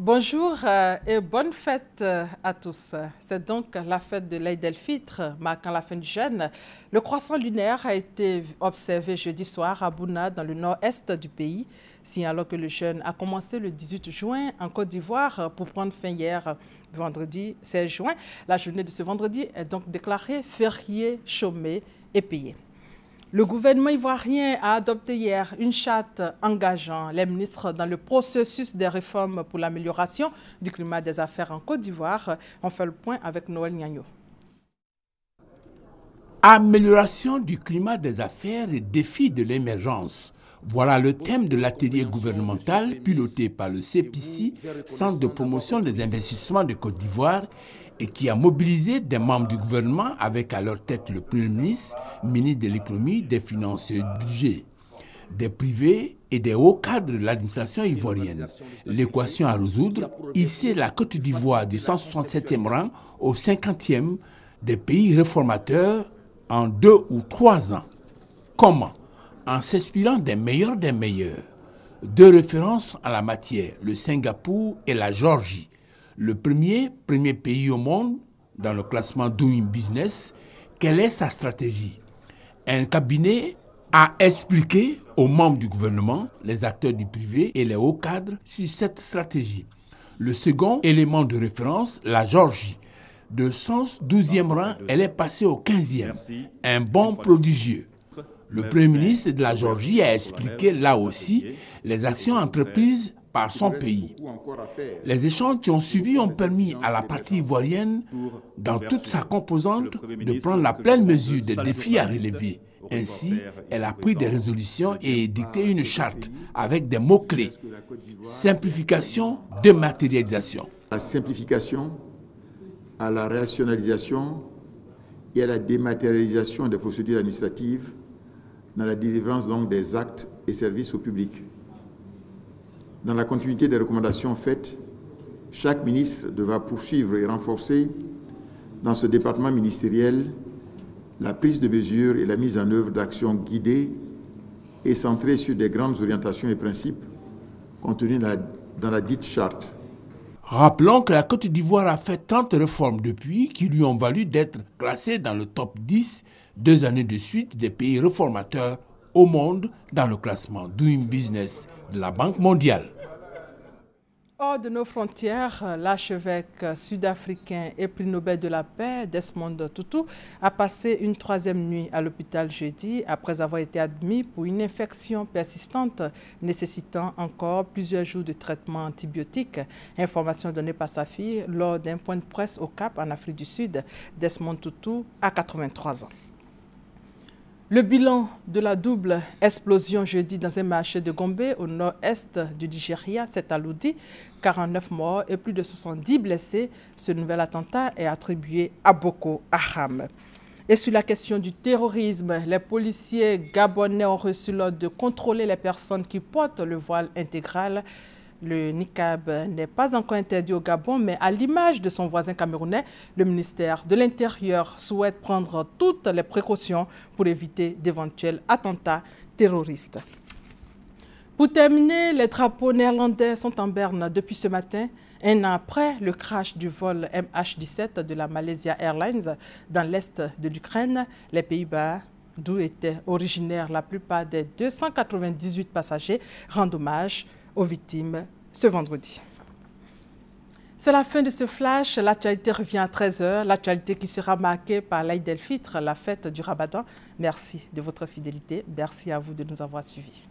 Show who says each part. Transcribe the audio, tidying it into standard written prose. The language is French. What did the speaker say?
Speaker 1: Bonjour et bonne fête à tous. C'est donc la fête de l'Aïd el-Fitr, marquant la fin du jeûne. Le croissant lunaire a été observé jeudi soir à Bouna, dans le nord-est du pays, signalant que le jeûne a commencé le 18 juin en Côte d'Ivoire pour prendre fin hier, vendredi 16 juin. La journée de ce vendredi est donc déclarée férié, chômé et payé. Le gouvernement ivoirien a adopté hier une charte engageant les ministres dans le processus des réformes pour l'amélioration du climat des affaires en Côte d'Ivoire. On fait le point avec Noël Niagno.
Speaker 2: Amélioration du climat des affaires et défis de l'émergence. Voilà le thème de l'atelier gouvernemental piloté par le CPC, Centre de promotion des investissements de Côte d'Ivoire, et qui a mobilisé des membres du gouvernement avec à leur tête le Premier ministre, ministre de l'économie, des finances et du budget, des privés et des hauts cadres de l'administration ivoirienne. L'équation à résoudre, hisser la Côte d'Ivoire du 167e rang au 50e des pays réformateurs en 2 ou 3 ans. Comment? En s'inspirant des meilleurs des meilleurs. 2 références en la matière, le Singapour et la Géorgie. Le premier pays au monde dans le classement Doing Business. Quelle est sa stratégie? Un cabinet a expliqué aux membres du gouvernement, les acteurs du privé et les hauts cadres sur cette stratégie. Le second élément de référence, la Géorgie. De 112e rang, elle est passée au 15e. Un bond prodigieux. Le Premier ministre de la Géorgie a expliqué là aussi les actions entreprises par son pays. Les échanges qui ont suivi ont permis à la partie ivoirienne, dans toute sa composante, de prendre la pleine mesure des défis à relever. Ainsi, elle a pris des résolutions et édicté une charte avec des mots-clés. Simplification, dématérialisation.
Speaker 3: La simplification, à la rationalisation et à la dématérialisation des procédures administratives dans la délivrance donc des actes et services au public. Dans la continuité des recommandations faites, chaque ministre devra poursuivre et renforcer dans ce département ministériel la prise de mesures et la mise en œuvre d'actions guidées et centrées sur des grandes orientations et principes contenus dans la dite charte.
Speaker 2: Rappelons que la Côte d'Ivoire a fait 30 réformes depuis qui lui ont valu d'être classée dans le top 10 2 années de suite des pays réformateurs au monde dans le classement Doing Business de la Banque mondiale.
Speaker 1: Hors de nos frontières, l'archevêque sud-africain et prix Nobel de la paix, Desmond Tutu, a passé une 3e nuit à l'hôpital jeudi après avoir été admis pour une infection persistante nécessitant encore plusieurs jours de traitement antibiotique. Information donnée par sa fille lors d'un point de presse au Cap en Afrique du Sud. Desmond Tutu a 83 ans. Le bilan de la double explosion jeudi dans un marché de Gombe au nord-est du Nigeria s'est alourdi. 49 morts et plus de 70 blessés. Ce nouvel attentat est attribué à Boko Haram. Et sur la question du terrorisme, les policiers gabonais ont reçu l'ordre de contrôler les personnes qui portent le voile intégral. Le niqab n'est pas encore interdit au Gabon, mais à l'image de son voisin camerounais, le ministère de l'Intérieur souhaite prendre toutes les précautions pour éviter d'éventuels attentats terroristes. Pour terminer, les drapeaux néerlandais sont en berne depuis ce matin, un an après le crash du vol MH17 de la Malaysia Airlines dans l'est de l'Ukraine. Les Pays-Bas, d'où étaient originaires la plupart des 298 passagers, rendent hommage aux victimes ce vendredi. C'est la fin de ce flash. L'actualité revient à 13 h, l'actualité qui sera marquée par l'Aïd el-Fitr, la fête du Ramadan. Merci de votre fidélité. Merci à vous de nous avoir suivis.